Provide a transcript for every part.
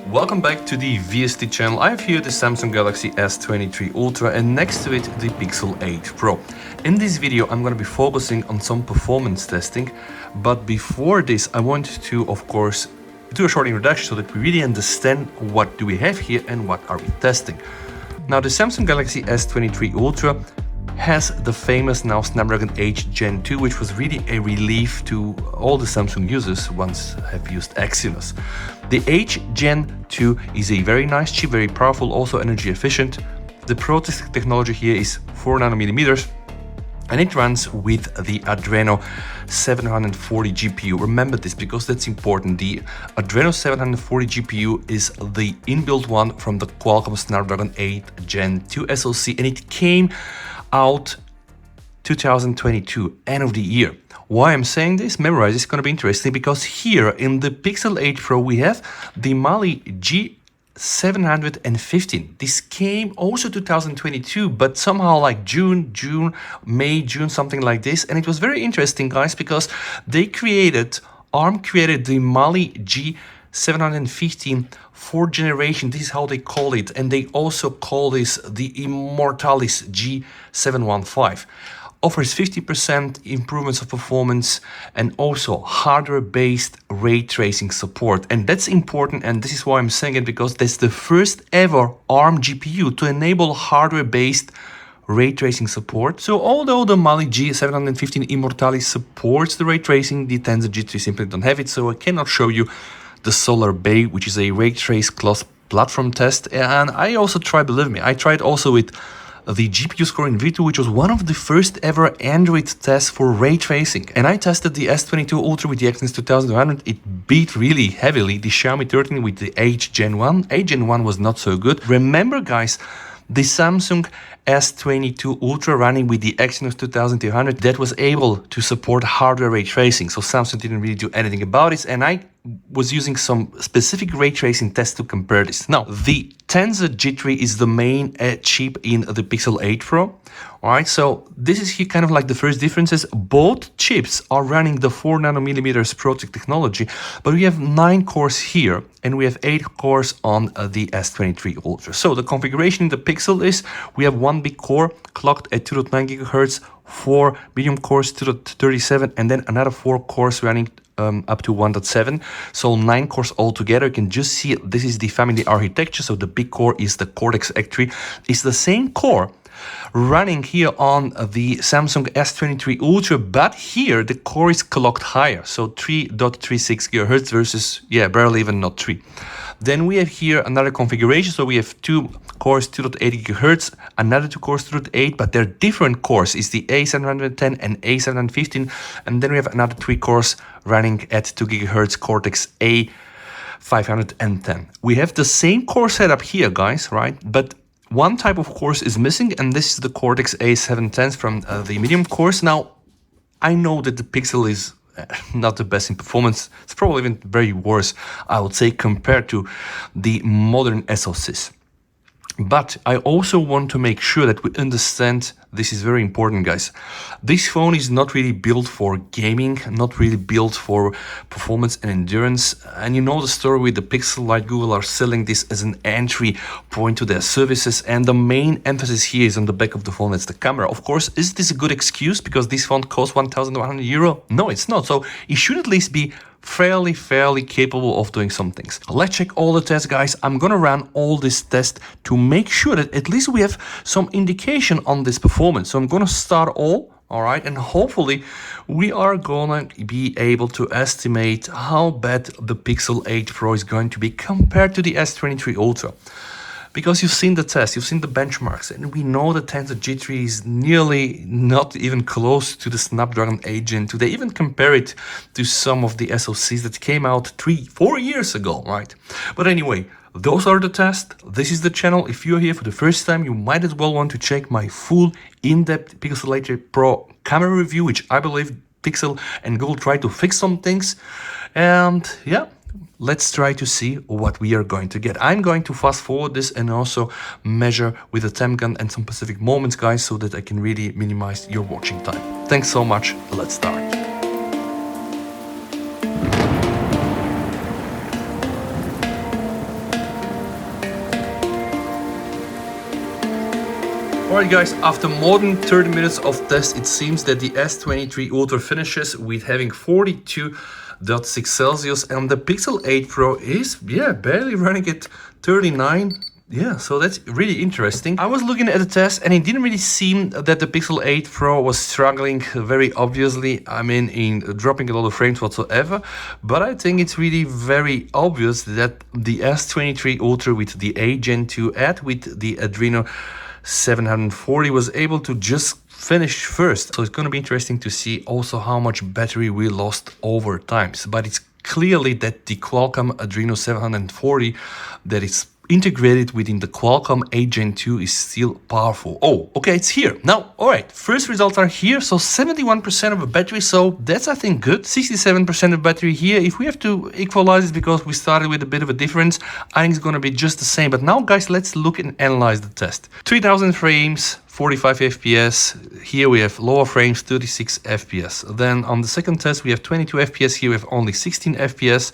Welcome back to the VST channel. I have here the Samsung Galaxy S23 Ultra and next to it the Pixel 8 Pro. In this video I'm going to be focusing on some performance testing, but before this I want to of course do a short introduction so that we really understand what do we have here and what are we testing. Now the Samsung Galaxy S23 Ultra has the famous now Snapdragon 8 Gen 2, which was really a relief to all the Samsung users once have used Exynos. The 8 Gen 2 is a very nice chip, very powerful, also energy efficient. The process technology here is 4 nanometers and it runs with the Adreno 740 GPU. Remember this because that's important. The Adreno 740 GPU is the inbuilt one from the Qualcomm Snapdragon 8 Gen 2 SoC, and it came out 2022, end of the year. Why I'm saying this? Memorize, it's going to be interesting because here in the Pixel 8 Pro we have the Mali G715. This came also 2022, but somehow like May, June, something like this. And it was very interesting, guys, because ARM created the Mali G715 4th generation. This is how they call it, and they also call this the Immortalis G715. Offers 50% improvements of performance and also hardware-based ray tracing support. And that's important, and this is why I'm saying it, because that's the first ever ARM GPU to enable hardware-based ray tracing support. So although the Mali G715 Immortalis supports the ray tracing, the Tensor G3 simply don't have it, so I cannot show you the Solar Bay, which is a ray trace class platform test. And I also tried, believe me, I tried also with the GPU score in V2, which was one of the first ever Android tests for ray tracing. And I tested the S22 Ultra with the Exynos 2200. It beat really heavily the Xiaomi 13 with the 8 Gen 1. 8 Gen 1 was not so good. Remember, guys, the Samsung S22 Ultra running with the Exynos 2200 that was able to support hardware ray tracing. So Samsung didn't really do anything about it, and I was using some specific ray tracing tests to compare this. Now, the Tensor G3 is the main chip in the Pixel 8 Pro. Alright, so this is here kind of like the first differences. Both chips are running the 4 nanometers process technology, but we have 9 cores here and we have 8 cores on the S23 Ultra. So the configuration in the Pixel is we have one big core clocked at 2.9 gigahertz, 4 medium cores 2.37, and then another 4 cores running up to 1.7, so 9 cores altogether. You can just see this is the family architecture. So the big core is the Cortex X3. It's the same core running here on the Samsung S23 Ultra, but here the core is clocked higher, so 3.36 gigahertz versus barely even not 3. Then we have here another configuration, so we have 2 cores 2.8 gigahertz, another 2 cores 2.8, but they're different cores. It's the A710 and A715, and then we have another 3 cores running at 2 gigahertz Cortex A510. We have the same core setup here, guys, right? But one type of cores is missing, and this is the Cortex A710 from the medium cores. Now, I know that the Pixel is not the best in performance. It's probably even very worse, I would say, compared to the modern SoCs. But I also want to make sure that we understand, this is very important, guys. This phone is not really built for gaming, not really built for performance and endurance. And you know the story with the Pixel, like Google are selling this as an entry point to their services. And the main emphasis here is on the back of the phone, that's the camera. Of course, is this a good excuse because this phone costs 1,100 euro? No, it's not. So it should at least be fairly capable of doing some things. Let's check all the tests, guys. I'm gonna run all this test to make sure that at least we have some indication on this performance. So I'm gonna start all right, and hopefully we are gonna be able to estimate how bad the Pixel 8 Pro is going to be compared to the S23 Ultra. Because you've seen the test, you've seen the benchmarks, and we know the Tensor G3 is nearly not even close to the Snapdragon 8 Gen 2. They even compare it to some of the SoCs that came out 3-4 years ago, right? But anyway, those are the tests. This is the channel. If you're here for the first time, you might as well want to check my full in-depth Pixel 8 Pro camera review, which I believe Pixel and Google tried to fix some things. And yeah, let's try to see what we are going to get. I'm going to fast forward this and also measure with the temp gun and some specific moments, guys, so that I can really minimize your watching time. Thanks so much. Let's start. Alright guys, after more than 30 minutes of test, it seems that the S23 Ultra finishes with having 42.6 Celsius, and the Pixel 8 Pro is, barely running at 39. Yeah, so that's really interesting. I was looking at the test and it didn't really seem that the Pixel 8 Pro was struggling very obviously, I mean, in dropping a lot of frames whatsoever. But I think it's really very obvious that the S23 Ultra with the 8 Gen 2 and with the Adreno 740 was able to just finish first. So it's going to be interesting to see also how much battery we lost over time. But it's clearly that the Qualcomm Adreno 740 that is integrated within the Qualcomm 8 Gen 2 is still powerful. Oh, okay, it's here. Now, all right, first results are here. So 71% of the battery, so that's, I think, good. 67% of battery here. If we have to equalize it because we started with a bit of a difference, I think it's going to be just the same. But now, guys, let's look and analyze the test. 3000 frames, 45 FPS. Here we have lower frames, 36 FPS. Then on the second test, we have 22 FPS. Here we have only 16 FPS.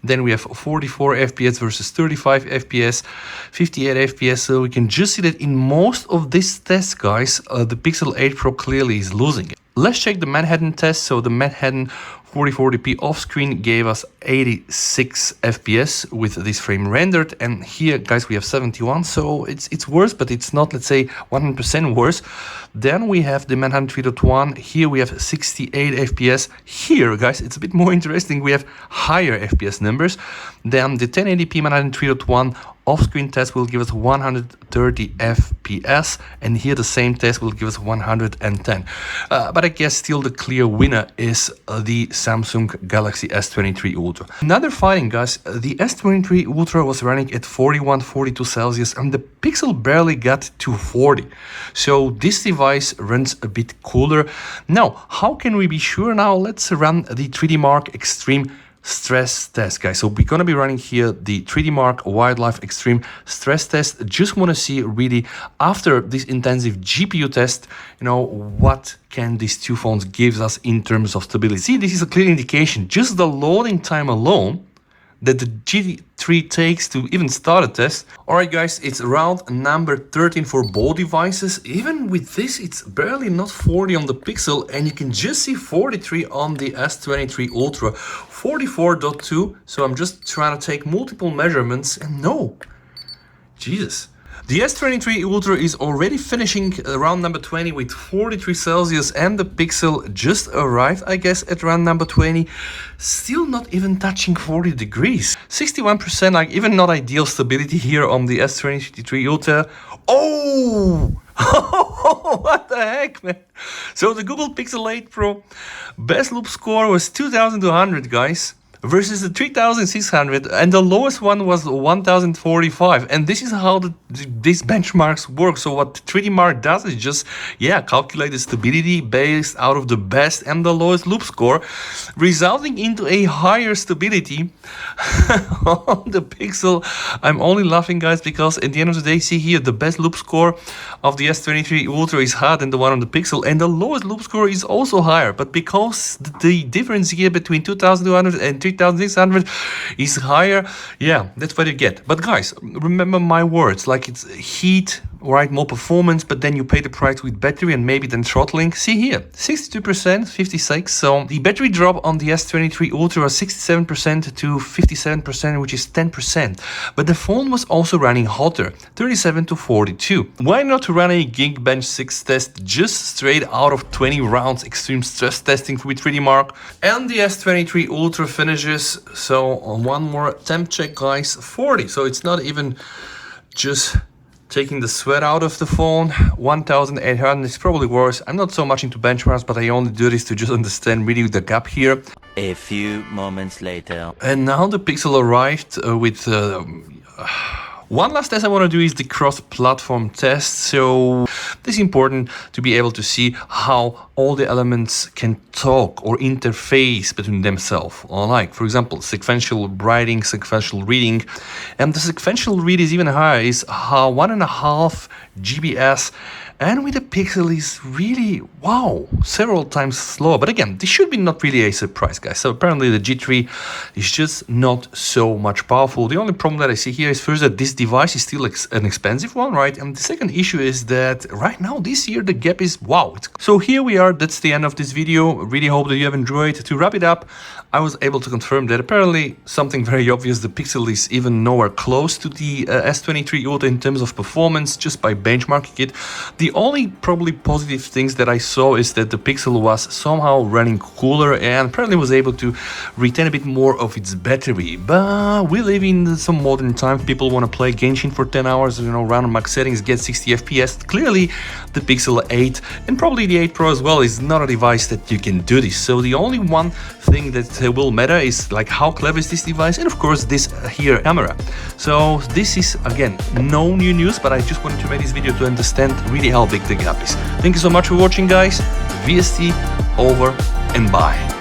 Then we have 44 FPS versus 35 FPS, 58 FPS. So we can just see that in most of these tests, guys, the Pixel 8 Pro clearly is losing it. Let's check the Manhattan test. So the Manhattan 4040p off-screen gave us 86 FPS with this frame rendered, and here, guys, we have 71, so it's worse, but it's not, let's say, 100% worse. Then we have the Manhattan 3.1. Here we have 68 FPS. Here, guys, it's a bit more interesting. We have higher FPS numbers. Then the 1080p Manhattan 3.1 off-screen test will give us 130 FPS, and here the same test will give us 110. But I guess still the clear winner is the Samsung Galaxy S23 Ultra. Another finding, guys, the S23 Ultra was running at 41-42 Celsius, and the Pixel barely got to 40. So this device runs a bit cooler. Now, how can we be sure? Now, let's run the 3D Mark Extreme stress test, guys. So we're going to be running here the 3D Mark Wildlife Extreme stress test. Just want to see really after this intensive GPU test, you know, what can these two phones give us in terms of stability. See, this is a clear indication. Just the loading time alone that the GT3 takes to even start a test. Alright guys, it's round number 13 for both devices. Even with this, it's barely not 40 on the Pixel, and you can just see 43 on the S23 Ultra, 44.2. So I'm just trying to take multiple measurements, and no, Jesus. The S23 Ultra is already finishing round number 20 with 43 Celsius, and the Pixel just arrived, I guess, at round number 20. Still not even touching 40 degrees. 61%, like even not ideal stability here on the S23 Ultra. Oh! What the heck, man? So the Google Pixel 8 Pro best loop score was 2200, guys, versus the 3600, and the lowest one was 1045. And this is how these benchmarks work. So what 3D Mark does is just calculate the stability based out of the best and the lowest loop score, resulting into a higher stability on the Pixel. I'm only laughing, guys, because at the end of the day, see here, the best loop score of the S23 Ultra is higher than the one on the Pixel, and the lowest loop score is also higher. But because the difference here between 2200 and 3600 is higher, that's what you get. But guys, remember my words, like it's heat, right, more performance, but then you pay the price with battery and maybe then throttling. See here, 62%, 56. So the battery drop on the S23 Ultra was 67% to 57%, which is 10%. But the phone was also running hotter, 37 to 42. Why not run a Geekbench 6 test just straight out of 20 rounds extreme stress testing with 3D Mark? And the S23 Ultra finishes, so on one more temp check, guys, 40. So it's not even just taking the sweat out of the phone. 1800 is probably worse. I'm not so much into benchmarks, but I only do this to just understand really the gap here. A few moments later. And now the Pixel arrived with one last test I want to do is the cross-platform test. So this is important to be able to see how all the elements can talk or interface between themselves. Like, for example, sequential writing, sequential reading. And the sequential read is even higher, is how 1.5 GBS and with the Pixel is really, wow, several times slower. But again, this should be not really a surprise, guys. So apparently the G3 is just not so much powerful. The only problem that I see here is first that this device is still an expensive one, right? And the second issue is that right now, this year, the gap is, wow. So here we are, that's the end of this video. Really hope that you have enjoyed. To wrap it up, I was able to confirm that apparently something very obvious, the Pixel is even nowhere close to the S23 Ultra in terms of performance, just by benchmarking it. The only probably positive things that I saw is that the Pixel was somehow running cooler and apparently was able to retain a bit more of its battery. But we live in some modern times. People want to play Genshin for 10 hours, you know, run on max settings, get 60 FPS. Clearly, the Pixel 8 and probably the 8 Pro as well is not a device that you can do this. So the only one thing that will matter is like how clever is this device, and of course this here camera. So this is again no new news, but I just wanted to make this video to understand really how big the gap is. Thank you so much for watching, guys. VST over and bye.